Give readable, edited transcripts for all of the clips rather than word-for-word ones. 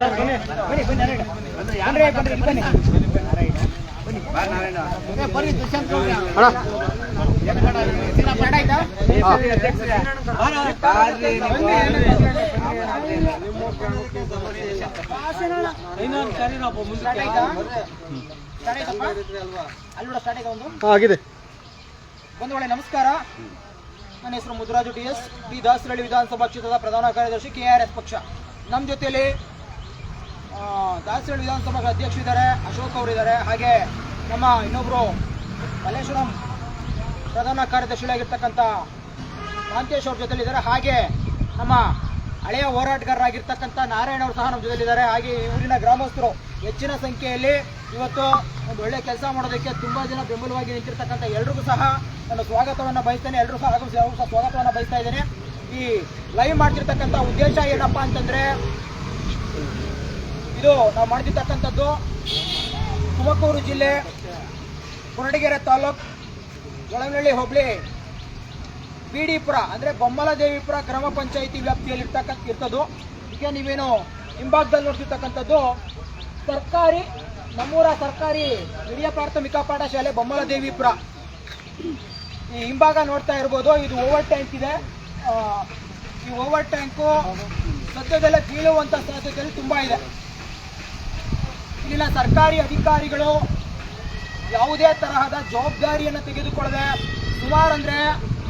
ಆಗಿದೆ. ಒಂದು ವೇಳೆ ನಮಸ್ಕಾರ. ನನ್ನ ಹೆಸರು ಮುದುರಾಜು ಡಿಎಸ್ ಡಿ ದಾಸರಳ್ಳಿ ವಿಧಾನಸಭಾ ಕ್ಷೇತ್ರದ ಪ್ರಧಾನ ಕಾರ್ಯದರ್ಶಿ KRS ಪಕ್ಷ. ನಮ್ಮ ಜೊತೆಯಲ್ಲಿ ದಾಸರಳ್ಳಿ ವಿಧಾನಸಭಾ ಅಧ್ಯಕ್ಷರಿದ್ದಾರೆ, ಅಶೋಕ್ ಅವರಿದ್ದಾರೆ. ಹಾಗೆ ನಮ್ಮ ಇನ್ನೊಬ್ಬರು ಮಲ್ಲೇಶ್ವರಂ ಪ್ರಧಾನ ಕಾರ್ಯದರ್ಶಿಯಾಗಿರ್ತಕ್ಕಂಥ ಕಾಂತೇಶ್ ಅವ್ರ ಜೊತೆಲಿದ್ದಾರೆ. ಹಾಗೆ ನಮ್ಮ ಹಳೆಯ ಹೋರಾಟಗಾರರಾಗಿರ್ತಕ್ಕಂಥ ನಾರಾಯಣ ಅವರು ಸಹ ನಮ್ಮ ಜೊತೆಲಿದ್ದಾರೆ. ಹಾಗೆ ಊರಿನ ಗ್ರಾಮಸ್ಥರು ಹೆಚ್ಚಿನ ಸಂಖ್ಯೆಯಲ್ಲಿ ಇವತ್ತು ಒಂದು ಒಳ್ಳೆ ಕೆಲಸ ಮಾಡೋದಕ್ಕೆ ತುಂಬ ಜನ ಬೆಂಬಲವಾಗಿ ನಿಂತಿರ್ತಕ್ಕಂಥ ಎಲ್ರಿಗೂ ಸಹ ನಾನು ಸ್ವಾಗತವನ್ನು ಬಯಸ್ತೇನೆ. ಎಲ್ಲರೂ ಸಹ ಸ್ವಾಗತವನ್ನು ಬಯಸ್ತಾ ಇದ್ದೇನೆ. ಈ ಲೈವ್ ಮಾಡ್ತಿರ್ತಕ್ಕಂಥ ಉದ್ದೇಶ ಏನಪ್ಪ ಅಂತಂದರೆ, ಇದು ನಾವು ಮಾಡ್ತಿರ್ತಕ್ಕಂಥದ್ದು ತುಮಕೂರು ಜಿಲ್ಲೆ ಕೊರಟಗೆರೆ ತಾಲೂಕು ಒಳನಳ್ಳಿ ಹೋಬಳಿ ಬಿಡಿಪುರ ಅಂದರೆ ಬೊಮ್ಮಲದೇವಿಪುರ ಗ್ರಾಮ ಪಂಚಾಯಿತಿ ವ್ಯಾಪ್ತಿಯಲ್ಲಿ ಇರ್ತದ್ದು. ಈಗ ನೀವೇನು ಹಿಂಭಾಗದಲ್ಲಿ ನೋಡ್ತಿರ್ತಕ್ಕಂಥದ್ದು ಸರ್ಕಾರಿ ನಮ್ಮೂರ ಸರ್ಕಾರಿ ಹಿರಿಯ ಪ್ರಾಥಮಿಕ ಪಾಠಶಾಲೆ ಬೊಮ್ಮಲದೇವಿಪುರ. ಈ ಹಿಂಭಾಗ ನೋಡ್ತಾ ಇರ್ಬೋದು, ಇದು ಓವರ್ ಟ್ಯಾಂಕ್ ಇದೆ. ಈ ಓವರ್ ಟ್ಯಾಂಕು ಸದ್ಯದಲ್ಲೇ ಬೀಳುವಂಥ ಸಾಧ್ಯತೆಗಳು ತುಂಬ ಇದೆ. ಇಲ್ಲಿನ ಸರ್ಕಾರಿ ಅಧಿಕಾರಿಗಳು ಯಾವುದೇ ತರಹದ ಜವಾಬ್ದಾರಿಯನ್ನು ತೆಗೆದುಕೊಳ್ಳದೆ ಸುಮಾರು ಅಂದರೆ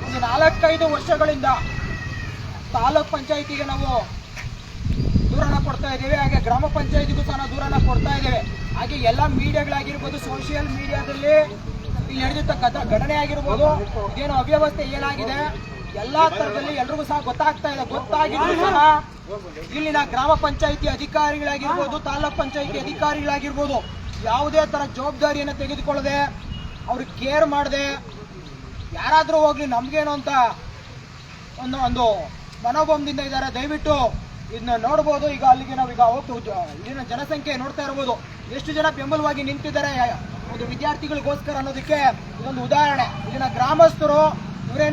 ಒಂದು 4-5 ವರ್ಷಗಳಿಂದ ತಾಲೂಕ್ ಪಂಚಾಯಿತಿಗೆ ನಾವು ದೂರನ ಕೊಡ್ತಾ ಇದ್ದೇವೆ. ಹಾಗೆ ಗ್ರಾಮ ಪಂಚಾಯಿತಿಗೂ ಸಹ ನಾವು ದೂರನ ಕೊಡ್ತಾ ಇದ್ದೇವೆ. ಹಾಗೆ ಎಲ್ಲ ಮೀಡಿಯಾಗಳಾಗಿರ್ಬೋದು, ಸೋಷಿಯಲ್ ಮೀಡಿಯಾದಲ್ಲಿ ಇಲ್ಲಿ ನಡೆದಿರ್ತಕ್ಕಂಥ ಘಟನೆ ಆಗಿರ್ಬೋದು, ಇದೇನು ಅವ್ಯವಸ್ಥೆ ಏನಾಗಿದೆ ಎಲ್ಲ ಥರದಲ್ಲಿ ಎಲ್ರಿಗೂ ಸಹ ಗೊತ್ತಾಗ್ತಾ ಇದೆ. ಗೊತ್ತಾಗಿದ್ರು ಸಹ ಇಲ್ಲಿನ ಗ್ರಾಮ ಪಂಚಾಯಿತಿ ಅಧಿಕಾರಿಗಳಾಗಿರ್ಬೋದು, ತಾಲೂಕ್ ಪಂಚಾಯಿತಿ ಅಧಿಕಾರಿಗಳಾಗಿರ್ಬೋದು ಯಾವುದೇ ಥರ ಜವಾಬ್ದಾರಿಯನ್ನು ತೆಗೆದುಕೊಳ್ಳದೆ, ಅವ್ರಿಗೆ ಕೇರ್ ಮಾಡದೆ, ಯಾರಾದರೂ ಹೋಗ್ಲಿ ನಮಗೇನು ಅಂತ ಒಂದು ಮನೋಭಾವದಿಂದ ಇದ್ದಾರೆ. ದಯವಿಟ್ಟು ಇದನ್ನ ನೋಡ್ಬೋದು. ಈಗ ಅಲ್ಲಿಗೆ ನಾವೀಗ ಹೋಗ್ತಾ ಇಲ್ಲಿನ ಜನಸಂಖ್ಯೆ ನೋಡ್ತಾ ಇರ್ಬೋದು, ಎಷ್ಟು ಜನ ಬೆಂಬಲವಾಗಿ ನಿಂತಿದ್ದಾರೆ ಒಂದು ವಿದ್ಯಾರ್ಥಿಗಳಿಗೋಸ್ಕರ ಅನ್ನೋದಕ್ಕೆ ಇದೊಂದು ಉದಾಹರಣೆ. ಇಲ್ಲಿನ ಗ್ರಾಮಸ್ಥರು ಇವ್ರ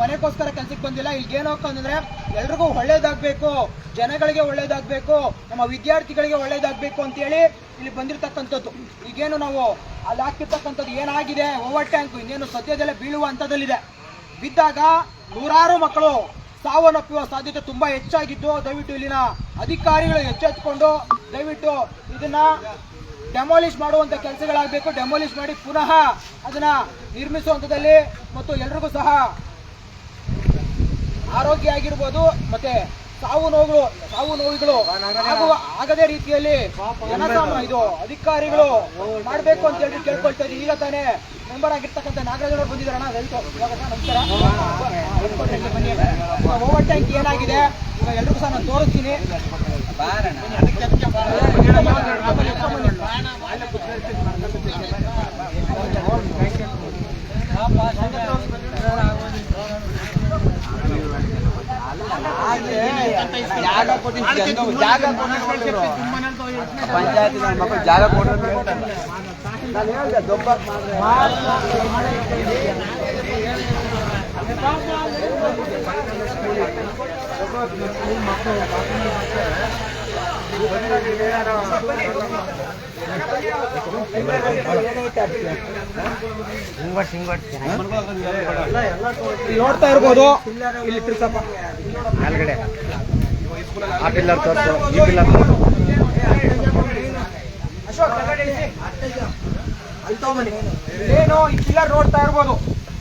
ಮನೆಗೋಸ್ಕರ ಕೆಲಸಕ್ಕೆ ಬಂದಿಲ್ಲ. ಇಲ್ಲಿಗೇನು ಅಂತಂದ್ರೆ ಎಲ್ರಿಗೂ ಒಳ್ಳೇದಾಗಬೇಕು, ಜನಗಳಿಗೆ ಒಳ್ಳೇದಾಗಬೇಕು, ನಮ್ಮ ವಿದ್ಯಾರ್ಥಿಗಳಿಗೆ ಒಳ್ಳೇದಾಗಬೇಕು ಅಂತೇಳಿ ಇಲ್ಲಿ ಬಂದಿರತಕ್ಕಂಥದ್ದು. ಈಗೇನು ನಾವು ಅಲ್ಲಿ ಹಾಕಿರ್ತಕ್ಕಂಥದ್ದು ಏನಾಗಿದೆ ಓವರ್ ಟ್ಯಾಂಕ್ ಇನ್ನೇನು ಸದ್ಯದಲ್ಲೇ ಬೀಳುವ ಹಂತದಲ್ಲಿದೆ. ಬಿದ್ದಾಗ ನೂರಾರು ಮಕ್ಕಳು ಸಾವನ್ನಪ್ಪುವ ಸಾಧ್ಯತೆ ತುಂಬ ಹೆಚ್ಚಾಗಿದ್ದು, ದಯವಿಟ್ಟು ಇಲ್ಲಿನ ಅಧಿಕಾರಿಗಳು ಎಚ್ಚೆತ್ತುಕೊಂಡು ದಯವಿಟ್ಟು ಇದನ್ನ ಡೆಮಾಲಿಷ್ ಮಾಡುವಂಥ ಕೆಲಸಗಳಾಗಬೇಕು. ಡೆಮಾಲಿಷ್ ಮಾಡಿ ಪುನಃ ಅದನ್ನ ನಿರ್ಮಿಸುವಂಥದ್ದಲ್ಲಿ ಮತ್ತು ಎಲ್ರಿಗೂ ಸಹ ಆರೋಗ್ಯ ಆಗಿರ್ಬೋದು ಮತ್ತೆ ಸಾವು ನೋವುಗಳು ಆಗದೇ ರೀತಿಯಲ್ಲಿ ಇದು ಅಧಿಕಾರಿಗಳು ಮಾಡಬೇಕು ಅಂತ ಹೇಳಿ ಕೇಳ್ಕೊಳ್ತಾ ಇದ್ದೀವಿ. ಈಗ ತಾನೇ ಮೆಂಬರ್ ಆಗಿರ್ತಕ್ಕಂಥ ನಾಗರಾಜ್ ಬಂದಿದ್ದಾರಣ, ದಯವಿಟ್ಟು ನಮಸ್ಕಾರ. ಬನ್ನಿ, ಓವರ್ ಟ್ಯಾಂಕ್ ಏನಾಗಿದೆ ಈಗ ಎಲ್ರಿಗೂ ಸಹ ನಾನು ತೋರಿಸ್ತೀನಿ. ಪಂಚಾಯತಿ ಮಕ್ಕಳು ಜಾಗ ಕೊಡೋದು ನೋಡ್ತಾ ಇರ್ಬೋದು. ಇಲ್ಲಿ ತಿರ್ಸಪ್ಪ ಮೇಲ್ಗಡೆ ಆ ಪಿಲ್ಲರ್ ತೋರಿಸು, ಈ ಪಿಲ್ಲರ್ ತೋರಿಸು. ಏನು ಈ ಪಿಲ್ಲರ್ ನೋಡ್ತಾ ಇರ್ಬೋದು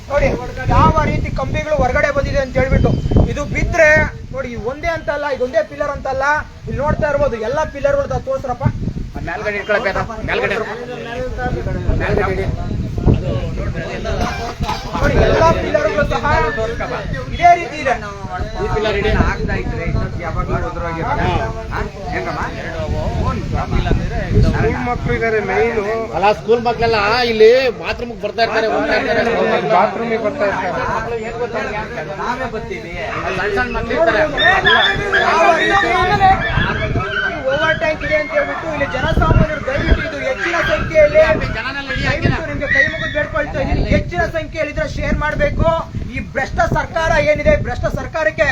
ನೋಡಿ, ಯಾವ ರೀತಿ ಕಂಬಿಗಳು ಹೊರಗಡೆ ಬಂದಿದೆ ಅಂತ ಹೇಳ್ಬಿಟ್ಟು. ಇದು ಬಿದ್ರೆ ನೋಡಿ, ಒಂದೇ ಅಂತಲ್ಲ, ಇದೊಂದೇ ಪಿಲ್ಲರ್ ಅಂತಲ್ಲ, ಇಲ್ಲಿ ನೋಡ್ತಾ ಇರ್ಬೋದು ಎಲ್ಲ ಪಿಲ್ಲರ್ಗಳು ತೋರಿಸ್ರಪ್ಪ. ಮೇಲ್ಗಡೆ ಇಟ್ಕೊಳ್ಬೇಕ, ಮೇಲ್ಗಡೆ ನೋಡಿ ಎಲ್ಲ ಪಿಲ್ಲರ್ಗಳು ಸಹ ಇದೇ ರೀತಿ ಇದೆ. ಈ ಪಿಲ್ಲರ್ ಇದೆ. ಸ್ಕೂಲ್ ಮಕ್ಕಳು ಇದಾರೆ ಮೈನು ಅಲ್ಲ, ಸ್ಕೂಲ್ ಮಕ್ಕಳೆಲ್ಲ ಇಲ್ಲಿ ಬಾತ್ರೂಮ್ ಬರ್ತಾ ಇರ್ತಾರೆ, ಬಾತ್ರೂಮಿಗೆ ಬರ್ತಾ ಇರ್ತಾರೆ. ನಾವೇ ಬರ್ತೀವಿ, ಸಣ್ಣ ಮಕ್ಕಳು ಇರ್ತಾರೆ. ಓವರ್ ಟ್ಯಾಂಕ್ ಇದೆ ಅಂತ ಹೇಳ್ಬಿಟ್ಟು ಇಲ್ಲಿ ಜನಸಾಮಾನ್ಯರು ದಯವಿಟ್ಟು ಇದು ಹೆಚ್ಚಿನ ಸಂಖ್ಯೆಯಲ್ಲಿ ನಿಮ್ಗೆ ಕೈ ಮುಗಿದು ಬೇಡ್ಕೊಳ್ತಾ ಇದ್ದೀನಿ. ಹೆಚ್ಚಿನ ಸಂಖ್ಯೆಯಲ್ಲಿ ಇದ್ರೆ ಶೇರ್ ಮಾಡಬೇಕು. ಈ ಭ್ರಷ್ಟ ಸರ್ಕಾರ ಏನಿದೆ, ಭ್ರಷ್ಟ ಸರ್ಕಾರಕ್ಕೆ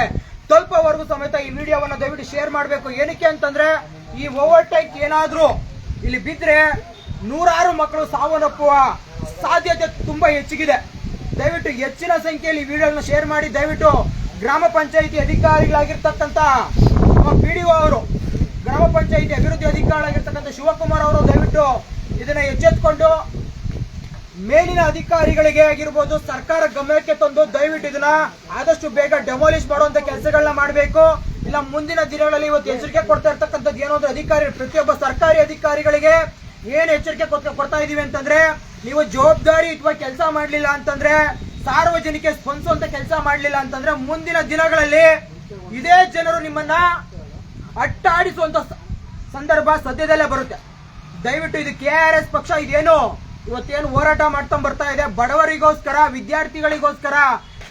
ತಲುಪೋವರೆಗೂ ಸಮೇತ ಈ ವಿಡಿಯೋವನ್ನು ದಯವಿಟ್ಟು ಶೇರ್ ಮಾಡಬೇಕು. ಏನಕ್ಕೆ ಅಂತಂದ್ರೆ ಈ ಓವರ್ಟೇಕ್ ಏನಾದ್ರೂ ಇಲ್ಲಿ ಬಿದ್ರೆ ನೂರಾರು ಮಕ್ಕಳು ಸಾವನ್ನಪ್ಪುವ ಸಾಧ್ಯತೆ ತುಂಬಾ ಹೆಚ್ಚಿಗಿದೆ. ದಯವಿಟ್ಟು ಹೆಚ್ಚಿನ ಸಂಖ್ಯೆಯಲ್ಲಿ ವಿಡಿಯೋಗಳನ್ನ ಶೇರ್ ಮಾಡಿ. ದಯವಿಟ್ಟು ಗ್ರಾಮ ಪಂಚಾಯಿತಿ ಅಧಿಕಾರಿಗಳಾಗಿರ್ತಕ್ಕಂಥ PDO ಅವರು, ಗ್ರಾಮ ಪಂಚಾಯಿತಿ ಅಭಿವೃದ್ಧಿ ಅಧಿಕಾರಿಗಳಾಗಿರ್ತಕ್ಕಂಥ ಶಿವಕುಮಾರ್ ಅವರು ದಯವಿಟ್ಟು ಇದನ್ನ ಎಚ್ಚೆತ್ತುಕೊಂಡು ಮೇಲಿನ ಅಧಿಕಾರಿಗಳಿಗೆ ಆಗಿರ್ಬೋದು ಸರ್ಕಾರ ಗಮನಕ್ಕೆ ತಂದು ದಯವಿಟ್ಟು ಇದನ್ನ ಆದಷ್ಟು ಬೇಗ ಡೆಮಾಲಿಷ್ ಮಾಡುವಂತ ಕೆಲಸಗಳನ್ನ ಮಾಡಬೇಕು. ಇಲ್ಲ ಮುಂದಿನ ದಿನಗಳಲ್ಲಿ ಇವತ್ತು ಎಚ್ಚರಿಕೆ ಕೊಡ್ತಾ ಇರ್ತಕ್ಕಂಥದ್ದು ಏನೋ ಅಂದ್ರೆ ಅಧಿಕಾರಿ, ಪ್ರತಿಯೊಬ್ಬ ಸರ್ಕಾರಿ ಅಧಿಕಾರಿಗಳಿಗೆ ಏನ್ ಎಚ್ಚರಿಕೆ ಕೊಡ್ತಾ ಇದೀವಿ ಅಂತಂದ್ರೆ, ನೀವು ಜವಾಬ್ದಾರಿ ಅಥವಾ ಕೆಲಸ ಮಾಡ್ಲಿಲ್ಲ ಅಂತಂದ್ರೆ, ಸಾರ್ವಜನಿಕ ಸ್ಪಂದಿಸುವಂತ ಕೆಲಸ ಮಾಡ್ಲಿಲ್ಲ ಅಂತಂದ್ರೆ ಮುಂದಿನ ದಿನಗಳಲ್ಲಿ ಇದೇ ಜನರು ನಿಮ್ಮನ್ನ ಅಟ್ಟಾಡಿಸುವಂತ ಸಂದರ್ಭ ಸದ್ಯದಲ್ಲೇ ಬರುತ್ತೆ. ದಯವಿಟ್ಟು ಇದು KRS ಪಕ್ಷ ಇದೇನು ಇವತ್ತೇನು ಹೋರಾಟ ಮಾಡ್ಕೊಂಡ್ ಬರ್ತಾ ಇದೆ, ಬಡವರಿಗೋಸ್ಕರ ವಿದ್ಯಾರ್ಥಿಗಳಿಗೋಸ್ಕರ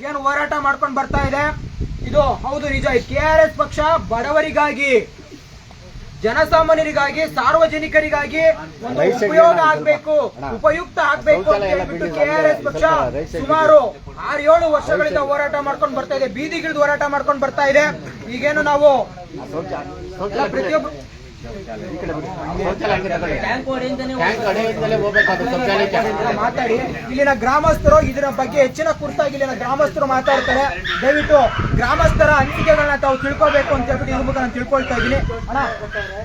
ಏನು ಹೋರಾಟ ಮಾಡ್ಕೊಂಡು ಬರ್ತಾ ಇದೆ, ಇದು ಹೌದು ನಿಜ. KRS ಪಕ್ಷ ಬಡವರಿಗಾಗಿ, ಜನಸಾಮಾನ್ಯರಿಗಾಗಿ, ಸಾರ್ವಜನಿಕರಿಗಾಗಿ ಒಂದು ಉಪಯೋಗ ಆಗ್ಬೇಕು, ಉಪಯುಕ್ತ ಆಗ್ಬೇಕು ಅಂತ ಹೇಳ್ಬಿಟ್ಟು KRS ಪಕ್ಷ ಸುಮಾರು 6-7 ವರ್ಷಗಳಿಂದ ಹೋರಾಟ ಮಾಡ್ಕೊಂಡು ಬರ್ತಾ ಇದೆ, ಬೀದಿಗಿಳಿದು ಹೋರಾಟ ಮಾಡ್ಕೊಂಡು ಬರ್ತಾ ಇದೆ. ಈಗೇನು ನಾವು ಪ್ರತಿಯೊಬ್ಬ ಮಾತಾಡಿ ಇಲ್ಲಿನ ಗ್ರಾಮಸ್ಥರು ಇದರ ಬಗ್ಗೆ ಹೆಚ್ಚಿನ ಕುರಿತಾಗಿ ಇಲ್ಲಿನ ಗ್ರಾಮಸ್ಥರು ಮಾತಾಡ್ತಾರೆ. ದಯವಿಟ್ಟು ಗ್ರಾಮಸ್ಥರ ಅನಿಸಿಕೆಗಳನ್ನ ತಾವು ತಿಳ್ಕೊಬೇಕು ಅಂತ ಹೇಳ್ಬಿಟ್ಟು ಇದ್ರ ಬಗ್ಗೆ ನಾನು ತಿಳ್ಕೊಳ್ತಾ ಇದ್ದೀನಿ. ಅಣ್ಣ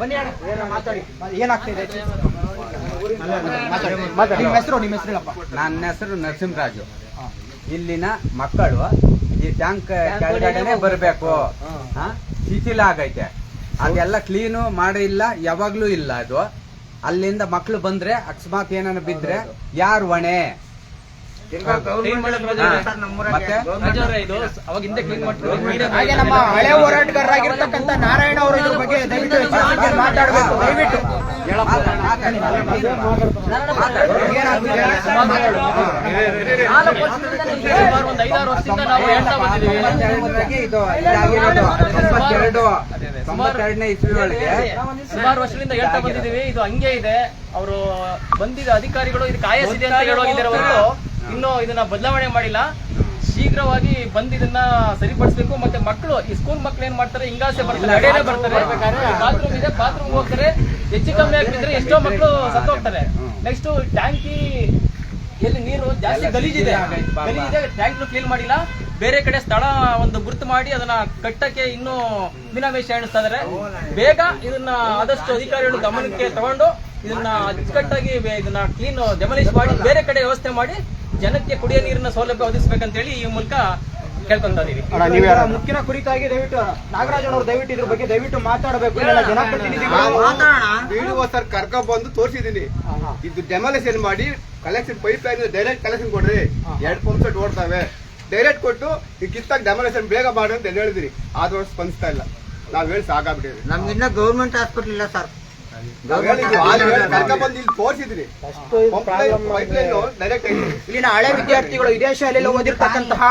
ಬನ್ನಿ ಅಣ್ಣ, ಮಾತಾಡಿ ಏನಾಗ್ತಿದೆ. ನಿಮ್ಮ ಹೆಸರು ಹೇಳಪ್ಪ. ನನ್ನ ಹೆಸರು ನರಸಿಂಹರಾಜು. ಇಲ್ಲಿನ ಮಕ್ಕಳು ಈ ಟ್ಯಾಂಕ್ ಕೆಳಗಡೆನೆ ಬರಬೇಕು, ಶಿಥಿಲ ಆಗೈತೆ, ಅದೆಲ್ಲ ಕ್ಲೀನು ಮಾಡಿಲ್ಲ, ಯಾವಾಗ್ಲೂ ಇಲ್ಲ ಅದು. ಅಲ್ಲಿಂದ ಮಕ್ಳು ಬಂದ್ರೆ ಅಕಸ್ಮಾತ್ ಏನಾನ ಬಿದ್ರೆ ಯಾರು ಹೊಣೆ? ಹಾಗೆ ನಮ್ಮ ಹಳೆ ಹೋರಾಟಗಾರರಾಗಿರ್ತಕ್ಕಂಥ ನಾರಾಯಣ ಅವರು ಇದ್ರ ಬಗ್ಗೆ ದಯವಿಟ್ಟು ಮಾತಾಡಬೇಕು. ದಯವಿಟ್ಟು ಒಂದು 5-6 ವರ್ಷದಿಂದ ನಾವು ಹೇಳ್ತಾ ಬಂದಿದ್ದೀವಿ. ಇದು ಇದಾಗಿರೋದು 92ನೇ ಇಸ್ವಿ ಒಳಗೆ ಸುಮಾರು ವರ್ಷದಿಂದ ಹೇಳ್ತಾ ಬಂದಿದ್ದೀವಿ. ಇದು ಹಂಗೆ ಇದೆ. ಅವರು ಬಂದಿದ್ದ ಅಧಿಕಾರಿಗಳು ಇದು ಕಾಯಸಿದೆ ಅಂತ ಹೇಳೋಗಿದ್ದಾರೆ ಹೊರತು ಇನ್ನು ಇದನ್ನ ಬದಲಾವಣೆ ಮಾಡಿಲ್ಲ. ಶೀಘ್ರವಾಗಿ ಬಂದು ಇದನ್ನ ಸರಿಪಡಿಸಬೇಕು. ಮತ್ತೆ ಮಕ್ಕಳು, ಈ ಸ್ಕೂಲ್ ಮಕ್ಳು ಏನ್ ಮಾಡ್ತಾರೆ, ಹಿಂಗಾಸೆ ಬರ್ತಾರೆ, ಅಡೆನೇ ಬರ್ತಾರೆ, ಬಾತ್ರೂಮ್ ಇದೆ, ಬಾತ್ರೂಮ್ ಹೋಗ್ತಾರೆ, ಹೆಚ್ಚು ಕಮ್ಮಿ ಆಗಿದ್ರೆ ಎಷ್ಟೋ ಮಕ್ಕಳು ಸತ್ತೋಗ್ತಾರೆ. ನೆಕ್ಸ್ಟ್ ಟ್ಯಾಂಕಿ ಎಲ್ಲಿ ನೀರು ಜಾಸ್ತಿ ಗಲೀಜಿದೆ, ಟ್ಯಾಂಕ್ ಕ್ಲೀನ್ ಮಾಡಿಲ್ಲ. ಬೇರೆ ಕಡೆ ಸ್ಥಳ ಒಂದು ಗುರುತು ಮಾಡಿ ಅದನ್ನ ಕಟ್ಟಕ್ಕೆ ಇನ್ನೂ ಮೀನಾಮೇಷ ಎಣಿಸ್ತಾ ಇದಾರೆ. ಬೇಗ ಇದನ್ನ ಆದಷ್ಟು ಅಧಿಕಾರಿಗಳು ಗಮನಕ್ಕೆ ತಗೊಂಡು ಇದನ್ನ ಅಚ್ಚುಕಟ್ಟಾಗಿ ಇದನ್ನ ಕ್ಲೀನ್ ಡೆಮಾಲಿಷ್ ಮಾಡಿ ಬೇರೆ ಕಡೆ ವ್ಯವಸ್ಥೆ ಮಾಡಿ ಜನಕ್ಕೆ ಕುಡಿಯೋ ನೀರಿನ ಸೌಲಭ್ಯ ಒದಗಿಸಬೇಕಂತ ಹೇಳಿ ಈ ಮೂಲಕ ಕೇಳ್ಕೊಂತ ಇದೀವಿ. ಮುಖ್ಯನ ಕುರಿತಾಗಿ ದಯವಿಟ್ಟು ನಾಗರಾಜನವರು ದಯವಿಟ್ಟು ಇದ್ರ ಬಗ್ಗೆ ದಯವಿಟ್ಟು ಮಾತಾಡಬೇಕು. PDO ಸರ್ ಕರ್ಕೊಂಡ್ ಬಂದು ತೋರಿಸಿದೀನಿ. ಇದು ಡೆಮಾಲಿಷನ್ ಮಾಡಿ collection pipe line direct collection ಕೊಡ್ರಿ, 2 ಪಂಪ್ ಸೆಟ್ ಓಡ್ತಾವೆ, ಡೈರೆಕ್ಟ್ ಕೊಟ್ಟು ಈ ಕಿತ್ತಾಗ ಡೆಮಾಲಿಷನ್ ಬೇಗ ಮಾಡಿ ಅಂತ ಹೇಳಿದಿರಿ. ಆದ್ರೂ ಸ್ಪಂದಿಸ್ತಾ ಇಲ್ಲ. ನಾವ್ ಹೇಳಿ ಸಾಕಾಗ್ಬಿಟ್ಟಿದ್ರಿ. ನಮ್ಗಿನ್ನ ಗೌರ್ಮೆಂಟ್ ಹಾಸ್ಪಿಟಲ್ ಇಲ್ಲ ಸರ್. ಇಲ್ಲಿನ ಹಳೆ ವಿದ್ಯಾರ್ಥಿಗಳು, ಇದೇ ಶಾಲೆಯಲ್ಲಿ ಓದಿರ್ತಕ್ಕಂತಹ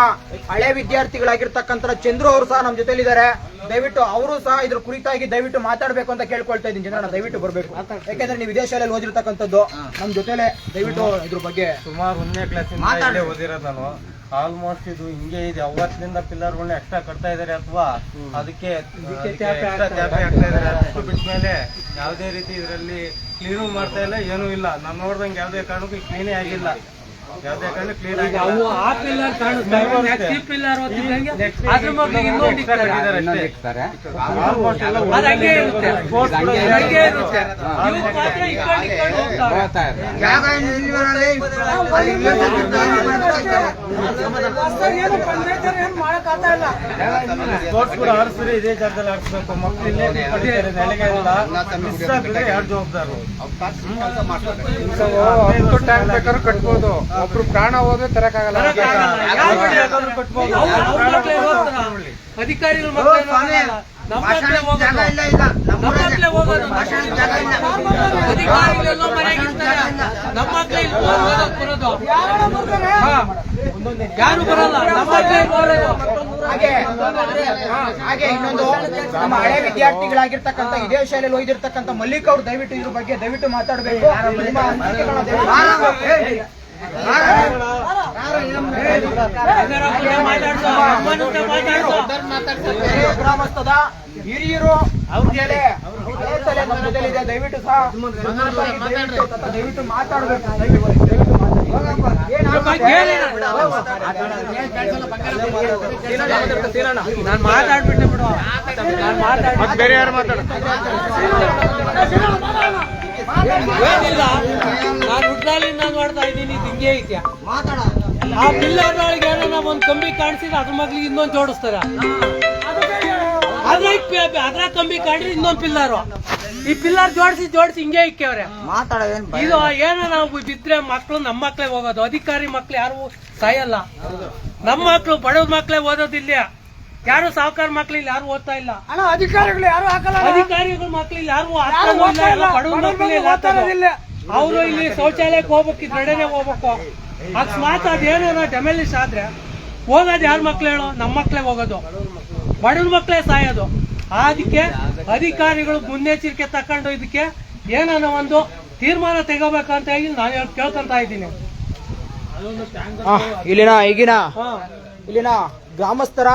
ಹಳೆ ವಿದ್ಯಾರ್ಥಿಗಳಾಗಿರ್ತಕ್ಕಂಥ ಚಂದ್ರು ಅವರು ಸಹ ನಮ್ಮ ಜೊತೆಲಿದ್ದಾರೆ. ದಯವಿಟ್ಟು ಅವರು ಸಹ ಇದ್ರ ಕುರಿತಾಗಿ ದಯವಿಟ್ಟು ಮಾತಾಡ್ಬೇಕು ಅಂತ ಕೇಳ್ಕೊಳ್ತಾ ಇದ್ದೀನಿ. ಜನರನ್ನ ದಯವಿಟ್ಟು ಬರ್ಬೇಕು, ಯಾಕಂದ್ರೆ ನೀವು ಇದೇ ಶಾಲೆಯಲ್ಲಿ ಓದಿರ್ತಕ್ಕಂಥದ್ದು ನಮ್ಮ ಜೊತೆಲೆ. ದಯವಿಟ್ಟು ಇದ್ರ ಬಗ್ಗೆ ಸುಮಾರು 1ನೇ ಕ್ಲಾಸಿಂದ ಓದಿರೋದು ನಾನು. ಆಲ್ಮೋಸ್ಟ್ ಇದು ಹಿಂಗೆ ಇದೆ. ಅವತ್ತಿನಿಂದ ಪಿಲ್ಲರ್ಗಳನ್ನ ಎಕ್ಸ್ಟ್ರಾ ಕಟ್ತಾ ಇದಾರೆ ಅಥವಾ ಅದಕ್ಕೆ ಬಿಟ್ಮೇಲೆ ಯಾವುದೇ ರೀತಿ ಇದರಲ್ಲಿ ಕ್ಲೀನು ಮಾಡ್ತಾ ಇಲ್ಲ, ಏನೂ ಇಲ್ಲ. ನಾನು ನೋಡ್ದಂಗೆ ಯಾವುದೇ ಕಾರಣಕ್ಕೂ ಕ್ಲೀನೇ ಆಗಿಲ್ಲ. ಯಾವುದೇ ಕಾರಣ ಕ್ಲೀನ್ ಆಗಿಲ್ಲ. ಸ್ಪೋರ್ಟ್ಸ್ ಕೂಡ ಆಡಿಸಿದ್ರೆ ಇದೇ ಜಾಗದಲ್ಲಿ ಆಡಿಸ್ಬೇಕು. ಮಕ್ಕಳಿಲ್ಲೇ ಪಡಿತಾರೆ, ನೆಲೆಗೆ ಇಲ್ಲ, ಮಿಸ್ ಆಗಿದ್ರೆ ಯಾರು ಜವಾಬ್ದಾರು? ಟ್ಯಾಂಕ್ ಬೇಕಾದ್ರೂ ಕಟ್ಬೋದು, ಒಬ್ರು ಪ್ರಾಣ ಹೋದ್ರೆ ತರಕಾಗಲ್ಲ. ಅಧಿಕಾರಿಗಳು ಯಾರು ಬರಲ್ಲ. ಹಾಗೆ ಇನ್ನೊಂದು ನಮ್ಮ ಹಳೆ ವಿದ್ಯಾರ್ಥಿಗಳಾಗಿರ್ತಕ್ಕಂಥ ಇದೇ ಶಾಲೆಯಲ್ಲಿ ಓದಿರ್ತಕ್ಕಂಥ ಮಲ್ಲಿಕ್ ಅವರು ದಯವಿಟ್ಟು ಇದ್ರ ಬಗ್ಗೆ ದಯವಿಟ್ಟು ಮಾತಾಡಬೇಕು. ಗ್ರಾಮಸ್ಥದ ಹಿರಿಯರು ಅವ್ರಿಗೆ ಮೊದಲಿದೆ, ದಯವಿಟ್ಟು ಸಹ ದಯವಿಟ್ಟು ಮಾತಾಡಬೇಕು. ನಾನು ಮಾತಾಡ್ಬಿಟ್ಟೆ ಬಿಡು, ಬೇರೆ ಯಾರು ಮಾತಾಡ ಏನಿಲ್ಲ. ನಾನು ಹುಟ್ಟಾಲಿಂದ ನೋಡ್ತಾ ಇದ್ದೀನಿ, ಹಿಂಗೆ ಐತ್ಯಾ ಆ ಪಿಲ್ಲರ್ ಒಳಗೆ ಏನೋ ಒಂದ್ ಕಂಬಿ ಕಾಣಿಸಿದ್ರೆ ಅದ್ರ ಮಗ್ಲಿಗೆ ಇನ್ನೊಂದು ಜೋಡಿಸ್ತಾರ, ಅದ್ರ ಕಂಬಿ ಕಾಣಿದ್ರೆ ಇನ್ನೊಂದ್ ಪಿಲ್ಲರು. ಈ ಪಿಲ್ಲರ್ ಜೋಡಿಸಿ ಹಿಂಗೆ ಇಕ್ಕವ್ರೆ. ಇದು ಏನೋ ನಾವು ಬಿದ್ರೆ ಮಕ್ಳು ನಮ್ಮ ಮಕ್ಳೇ ಹೋಗೋದು, ಅಧಿಕಾರಿ ಮಕ್ಳು ಯಾರು ಸಾಯಲ್ಲ. ನಮ್ಮ ಮಕ್ಳು ಬಡವ್ರ ಮಕ್ಳೇ ಓದೋದಿಲ್ಲ, ಯಾರು ಸಾವುಕಾರ ಮಕ್ಳು ಇಲ್ಲಿ ಯಾರು ಓದ್ತಾ ಇಲ್ಲ. ಅಧಿಕಾರಿಗಳು ಯಾರು ಹಾಕಲ್ಲ, ಅಧಿಕಾರಿಗಳ ಮಕ್ಳು ಇಲ್ಲಿ ಯಾರು ಬಡವ್ರ ಮಕ್ಳು ಅವರು ಇಲ್ಲಿ ಶೌಚಾಲಯಕ್ಕೆ ಹೋಗ್ಬೇಕು, ರೆಡೆನೆ ಹೋಗ್ಬೇಕು. ಅಕಸ್ಮಾತ್ ಅದೇನೋ ಡೆಮಾಲಿಶ್ ಆದ್ರೆ ಹೋಗೋದು ಯಾರ ಮಕ್ಳು ಹೇಳೋ? ನಮ್ಮ ಮಕ್ಳೇ ಹೋಗೋದು, ಬಡವ್ರ ಮಕ್ಳೇ ಸಾಯೋದು. ಅದಕ್ಕೆ ಅಧಿಕಾರಿಗಳು ಮುನ್ನೆಚ್ಚರಿಕೆ ತಕೊಂಡು ಇದಕ್ಕೆ ಏನೋ ಒಂದು ತೀರ್ಮಾನ ತಗೋಬೇಕಂತ ಹೇಳಿ ನಾನು ಕೇಳ್ಕೊಂತ ಇದ್ದೀನಿ. ಇಲ್ಲಿನ ಗ್ರಾಮಸ್ಥರ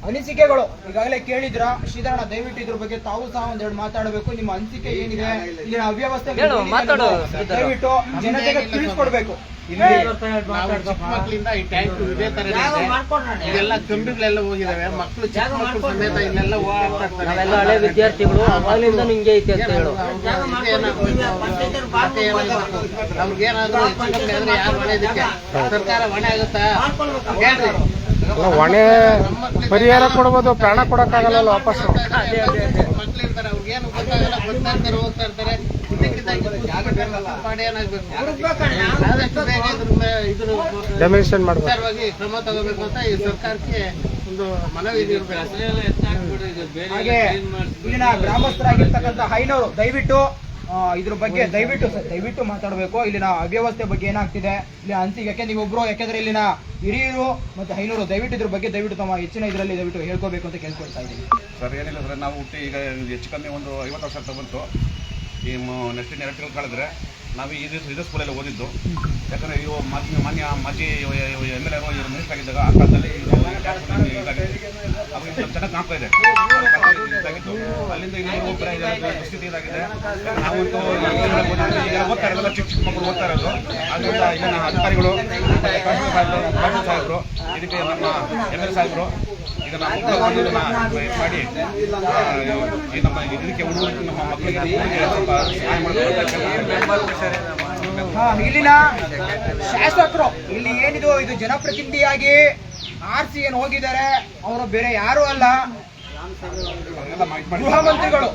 ಅನಿಸಿಕೆಗಳು ಈಗಾಗಲೇ ಕೇಳಿದ್ರ. ಶ್ರೀಧರಣ್ಣ, ದಯವಿಟ್ಟು ಇದ್ರ ಬಗ್ಗೆ ತಾವು ಸಹ ಒಂದೆರಡು ಮಾತಾಡಬೇಕು. ನಿಮ್ಮ ಅನಿಸಿಕೆ ಏನಿದೆ, ಇಲ್ಲಿನ ಅವ್ಯವಸ್ಥೆ ದಯವಿಟ್ಟು ಜನತೆಗೆ ತಿಳಿಸ್ಕೊಡ್ಬೇಕು. ಚಿಕ್ಕ ಮಕ್ಕಳಿಂದ ಈ ಟ್ಯಾಂಕ್ ಇದೇ ತರ ಇದೆಲ್ಲ ಕಂಬಿಗಳೆಲ್ಲ ಹೋಗಿದಾವೆ, ಮಕ್ಕಳು ಚಿಕ್ಕ ಮಕ್ಕಳು ಸಮೇತ ಇಲ್ಲೆಲ್ಲ ಓಡಾಡ್ತಾರೆ. ಹಳೆ ವಿದ್ಯಾರ್ಥಿಗಳು ಅವಾಗಲಿಂದ ಹಿಂಗೆ ಐತೆ ಅಂತ ಹೇಳು. ಅವ್ರಿಗೇನಾದ್ರು ಹೆಚ್ಚು ಕಮ್ಮಿ ಆದ್ರೆ ಯಾರು ಹೊಣೆದಕ್ಕೆ? ಸರ್ಕಾರ ಹೊಣೆ ಆಗುತ್ತಾ ಹೇಳ್ರಿ? ಹೊಣೆ ಪರಿಹಾರ ಕೊಡ್ಬೋದು, ಪ್ರಾಣ ಕೊಡಕ್ಕಾಗಲ್ಲ ವಾಪಸ್. ಮಕ್ಳಿರ್ತಾರೆ, ಅವ್ರಿಗೇನು ಗೊತ್ತಾಗಲ್ಲ, ಬರ್ತಾ ಇರ್ತಾರೆ, ಹೋಗ್ತಾ ಇರ್ತಾರೆ. ಆದಷ್ಟು ಬೇಗ ಡೆಮಾಲಿಷನ್ ಮಾಡ್ಬೇಕು, ವಿಚಾರವಾಗಿ ಕ್ರಮ ತಗೋಬೇಕು ಅಂತ ಈ ಸರ್ಕಾರಕ್ಕೆ ಒಂದು ಮನವಿ ಇರಬೇಕು. ಹಾಗೆ ಇಲ್ಲಿನ ಗ್ರಾಮಸ್ಥರಾಗಿರ್ತಕ್ಕಂಥ ಹೈನವರು ದಯವಿಟ್ಟು ಇದ್ರ ಬಗ್ಗೆ ದಯವಿಟ್ಟು ಮಾತಾಡಬೇಕು. ಇಲ್ಲಿನ ಅವ್ಯವಸ್ಥೆ ಬಗ್ಗೆ ಏನಾಗ್ತಿದೆ, ಇಲ್ಲಿ ಅನಿಸಿಕೆ ನೀವೊಬ್ರು, ಯಾಕೆಂದ್ರೆ ಇಲ್ಲಿನ ಹಿರಿಯರು ಮತ್ತೆ ಹೈನವರು ದಯವಿಟ್ಟು ಇದ್ರ ಬಗ್ಗೆ ತಮ್ಮ ಹೆಚ್ಚಿನ ಇದರಲ್ಲಿ ದಯವಿಟ್ಟು ಹೇಳ್ಕೋಬೇಕು ಅಂತ ಕೇಳ್ಕೊಳ್ತಾ ಇದ್ದೀನಿ. ಸರ್, ಏನಿಲ್ಲ ಸರ್, ನಾವು ಹುಟ್ಟಿ ಈಗ ಹೆಚ್ಚು ಕಮ್ಮಿ ಒಂದು 50 ವರ್ಷ ಅಂತ ಬಂತು. ಈ ನೆಕ್ಸ್ಟ್ 2 ತಿಂಗಳು ಕಳೆದ್ರೆ ನಾವು ಇದೇ ಸ್ಕೂಲಲ್ಲಿ ಓದಿದ್ದು. ಯಾಕಂದರೆ ಇವು ಮಾನ್ಯ ಮಾಜಿ MLA ಇವರು ಮಿನಿಸ್ಟರ್ ಆಗಿದ್ದಾಗ ಆ ಕಾಲದಲ್ಲಿ ಇದಾಗಿದೆ, ಅದು ಚೆನ್ನಾಗಿ ಕಾಣ್ತಾ ಇದೆ. ಇದಾಗಿತ್ತು, ಅಲ್ಲಿಂದ ಇನ್ನೂ ಪರಿಸ್ಥಿತಿ ಇದಾಗಿದೆ. ನಾವಂತೂ ಈಗ ಓದ್ತಾ ಇರೋಲ್ಲ, ಚಿಕ್ಕ ಮಕ್ಕಳು ಓದ್ತಾ ಇರೋದು. ಆದ್ದರಿಂದ ಇಲ್ಲಿನ ಅಧಿಕಾರಿಗಳು, ಸಾಹೇಬರು, ಇದಕ್ಕೆ ನಮ್ಮ MLA ಸಾಹೇಬರು ಈಗ ನಾವು ಮಾಡಿ ಈ ನಮ್ಮ ಇದಕ್ಕೆ ಹುಡುಗರಿಗೆ, ನಮ್ಮ ಮಕ್ಕಳಿಗೆ ಸ್ವಲ್ಪ ಸಹಾಯ ಇಲ್ಲಿನ ಶಾಸಕರು ಇಲ್ಲಿ ಏನಿದು ಇದು ಜನಪ್ರತಿನಿಧಿಯಾಗಿ ಆರ್ಸಿ ಏನು ಹೋಗಿದ್ದಾರೆ, ಅವರು ಬೇರೆ ಯಾರು ಅಲ್ಲ, ಗೃಹ ಮಂತ್ರಿಗಳು.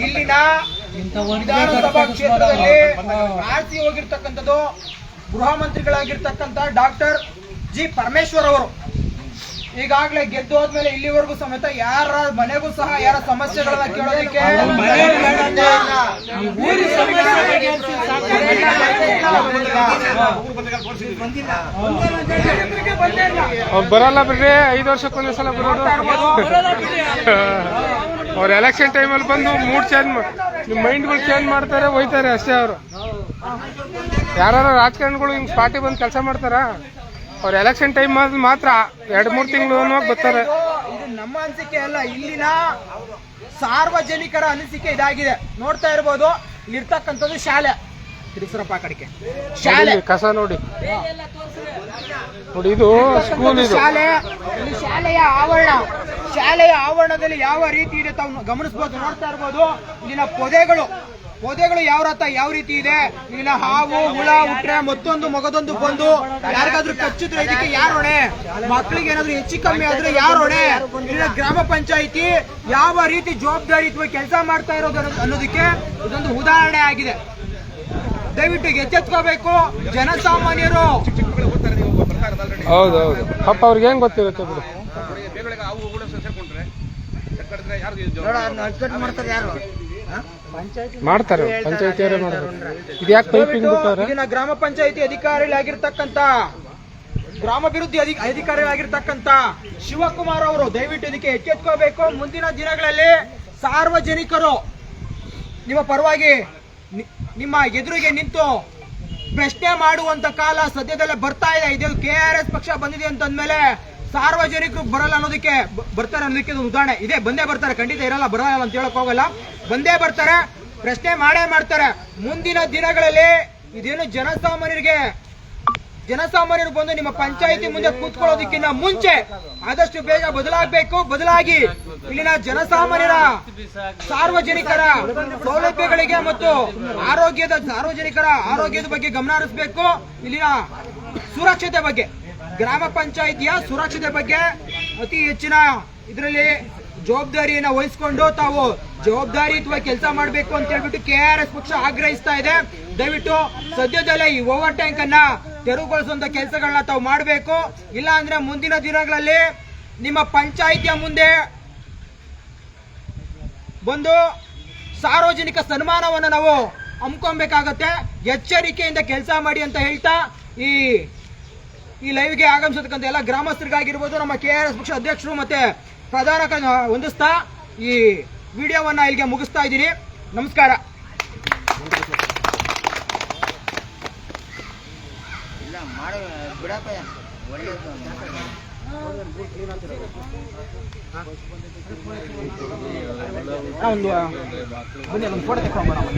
ಇಲ್ಲಿನ ವಿಧಾನಸಭಾ ಕ್ಷೇತ್ರದಲ್ಲಿ ಆರ್ಸಿ ಹೋಗಿರ್ತಕ್ಕಂಥದ್ದು ಗೃಹ ಮಂತ್ರಿಗಳಾಗಿರ್ತಕ್ಕಂಥ ಡಾಕ್ಟರ್ ಜಿ ಪರಮೇಶ್ವರ್ ಅವರು. ಈಗಾಗಲೇ ಗೆದ್ದು ಹೋದ್ಮೇಲೆ ಇಲ್ಲಿವರೆಗೂ ಸಮೇತ ಯಾರ ಮನೆಗೂ ಸಹ ಯಾರ ಸಮಸ್ಯೆಗಳನ್ನ ಕೇಳೋದಕ್ಕೆ ಬರಲ್ಲ ಬಿಡ್ರಿ, 5 ವರ್ಷಕ್ಕೊಂದೇ ಸಲ ಬರೋದು. ಅವ್ರ ಎಲೆಕ್ಷನ್ ಟೈಮಲ್ಲಿ ಬಂದು ಮೂಡ್ ಚೇಂಜ್, ನಿಮ್ಮ ಮೈಂಡ್ಗಳು ಚೇಂಜ್ ಮಾಡ್ತಾರೆ, ಹೋಯ್ತಾರೆ ಅಷ್ಟೇ. ಅವರು ಯಾರು ರಾಜಕಾರಣಿಗಳು ಹಿಂಗ್ ಪಾರ್ಟಿ ಬಂದು ಕೆಲಸ ಮಾಡ್ತಾರ? ಅವ್ರ ಎಲೆಕ್ಷನ್ ಟೈಮ್ ಮಾತ್ರ 2-3 ತಿಂಗಳು ಬರ್ತಾರೆ. ಇದು ನಮ್ಮ ಅನಿಸಿಕೆ ಅಲ್ಲ, ಇಲ್ಲಿನ ಸಾರ್ವಜನಿಕರ ಅನಿಸಿಕೆ ಇದಾಗಿದೆ. ನೋಡ್ತಾ ಇರ್ಬೋದು, ಇಲ್ಲಿರ್ತಕ್ಕಂಥದ್ದು ಶಾಲೆ, ತಿರುಗಿಸ್ರಪ್ಪ ಕಡೆಗೆ ಶಾಲೆ, ಕಸ ನೋಡಿ, ಇದು ಸ್ಕೂಲ್, ಇದು ಶಾಲೆ. ಇಲ್ಲಿ ಶಾಲೆಯ ಆವರಣದಲ್ಲಿ ಯಾವ ರೀತಿ ಇದೆ ತಾವು ಗಮನಿಸಬಹುದು. ನೋಡ್ತಾ ಇರ್ಬೋದು, ಇಲ್ಲಿನ ಪೊದೆಗಳು ಯಾವ ರೀತಿ ಇದೆ. ಇಲ್ಲಿನ ಹಾವು ಹುಳ ಹುಟ್ರೆ ಮತ್ತೊಂದು ಮಗದೊಂದು ಬಂದು ಯಾರಿಗಾದ್ರೂ ಕಚ್ಚಿದ್ರೆ ಇದಕ್ಕೆ ಯಾರು ಹೊಣೆ? ಮಕ್ಕಳಿಗೆ ಏನಾದ್ರೂ ಹೆಚ್ಚು ಕಮ್ಮಿ ಆದ್ರೆ ಯಾರು ಹೊಣೆ? ಇಲ್ಲಿನ ಗ್ರಾಮ ಪಂಚಾಯಿತಿ ಯಾವ ರೀತಿ ಜವಾಬ್ದಾರಿಯುತವಾಗಿ ಕೆಲಸ ಮಾಡ್ತಾ ಇರೋದು ಅನ್ನೋದಕ್ಕೆ ಇದೊಂದು ಉದಾಹರಣೆ ಆಗಿದೆ. ದಯವಿಟ್ಟು ಎಚ್ಚೆತ್ಕೋಬೇಕು ಜನಸಾಮಾನ್ಯರು. ಹೌದೌದು, ಪಾಪ ಅವ್ರಿಗೆ ಏನ್ ಗೊತ್ತಿರುತ್ತೆ ಬಿಡು. ಮಾಡ್ತಾರೆ, ಪಂಚಾಯತಿಯವರೇ ಮಾಡ್ತಾರೆ. ಇದ್ಯಾಕೆ ಪೈಪಿಂಗ್ ಬಿಟ್ಟವ್ರೆ? ಇಲ್ಲಿನ ಗ್ರಾಮ ಪಂಚಾಯಿತಿ ಅಧಿಕಾರಿಗಳಾಗಿರ್ತಕ್ಕಂಥ ಗ್ರಾಮಾಭಿವೃದ್ಧಿ ಅಧಿಕಾರಿಗಳಾಗಿರ್ತಕ್ಕಂಥ ಶಿವಕುಮಾರ್ ಅವರು ದಯವಿಟ್ಟು ಇದಕ್ಕೆ ಎಚ್ಚೆತ್ಕೋಬೇಕು. ಮುಂದಿನ ದಿನಗಳಲ್ಲಿ ಸಾರ್ವಜನಿಕರು ನಿಮ್ಮ ಪರವಾಗಿ ನಿಮ್ಮ ಎದುರಿಗೆ ನಿಂತು ಪ್ರಶ್ನೆ ಮಾಡುವಂತ ಕಾಲ ಸದ್ಯದಲ್ಲೇ ಬರ್ತಾ ಇದೆ. ಇದು KRS ಪಕ್ಷ ಬಂದಿದೆ ಅಂತಂದ್ಮೇಲೆ ಸಾರ್ವಜನಿಕರು ಬರಲ್ಲ ಅನ್ನೋದಕ್ಕೆ ಬರ್ತಾರೆ ಅನ್ನೋದಕ್ಕೆ ಒಂದು ಉದಾಹರಣೆ ಇದೆ. ಬಂದೇ ಬರ್ತಾರೆ, ಖಂಡಿತ ಇರಲ್ಲ ಬರಲ್ಲ ಅಂತ ಹೇಳಕ್ ಹೋಗಲ್ಲ, ಬಂದೇ ಬರ್ತಾರೆ, ಪ್ರಶ್ನೆ ಮಾಡೇ ಮಾಡ್ತಾರೆ. ಮುಂದಿನ ದಿನಗಳಲ್ಲಿ ಇದೇನು ಜನಸಾಮಾನ್ಯರು ಬಂದು ನಿಮ್ಮ ಪಂಚಾಯಿತಿ ಮುಂದೆ ಕೂತ್ಕೊಳ್ಳೋದಕ್ಕಿಂತ ಮುಂಚೆ ಆದಷ್ಟು ಬೇಗ ಬದಲಾಗಿ ಇಲ್ಲಿನ ಜನಸಾಮಾನ್ಯರ ಸಾರ್ವಜನಿಕರ ಸೌಲಭ್ಯಗಳಿಗೆ ಮತ್ತು ಸಾರ್ವಜನಿಕರ ಆರೋಗ್ಯದ ಬಗ್ಗೆ ಗಮನ ಹರಿಸಬೇಕು. ಇಲ್ಲಿನ ಸುರಕ್ಷತೆ ಬಗ್ಗೆ, ಗ್ರಾಮ ಪಂಚಾಯಿತಿಯ ಸುರಕ್ಷತೆ ಬಗ್ಗೆ ಅತಿ ಹೆಚ್ಚಿನ ಇದರಲ್ಲಿ ಜವಾಬ್ದಾರಿಯನ್ನ ವಹಿಸಿಕೊಂಡು ತಾವು ಜವಾಬ್ದಾರಿಯುತವಾಗಿ ಕೆಲಸ ಮಾಡಬೇಕು ಅಂತ ಹೇಳ್ಬಿಟ್ಟು KRS ಪಕ್ಷ ಆಗ್ರಹಿಸ್ತಾ ಇದೆ. ದಯವಿಟ್ಟು ಸದ್ಯದಲ್ಲೇ ಈ ಓವರ್ ಟ್ಯಾಂಕ್ ಅನ್ನ ತೆರವುಗೊಳಿಸುವಂತ ಕೆಲಸಗಳನ್ನ ತಾವು ಮಾಡಬೇಕು. ಇಲ್ಲ ಅಂದ್ರೆ ಮುಂದಿನ ದಿನಗಳಲ್ಲಿ ನಿಮ್ಮ ಪಂಚಾಯಿತಿಯ ಮುಂದೆ ಬಂದು ಸಾರ್ವಜನಿಕ ಸನ್ಮಾನವನ್ನು ನಾವು ಹಮ್ಮಿಕೊಬೇಕಾಗತ್ತೆ. ಎಚ್ಚರಿಕೆಯಿಂದ ಕೆಲಸ ಮಾಡಿ ಅಂತ ಹೇಳ್ತಾ ಈ ಲೈವ್ಗೆ ಆಗಮಿಸತಕ್ಕಂಥ ಎಲ್ಲ ಗ್ರಾಮಸ್ಥರಿಗಾಗಿರ್ಬೋದು, ನಮ್ಮ KRS ಪಕ್ಷ ಅಧ್ಯಕ್ಷರು ಮತ್ತೆ ಪ್ರಧಾನ ಹೊಂದಿಸ್ತಾ ಈ ವಿಡಿಯೋವನ್ನ ಇಲ್ಲಿಗೆ ಮುಗಿಸ್ತಾ ಇದ್ದೀನಿ. ನಮಸ್ಕಾರ. ಒಂದು ಫೋಟೋ ತಗೊಂಡ್ಬರೋಣ.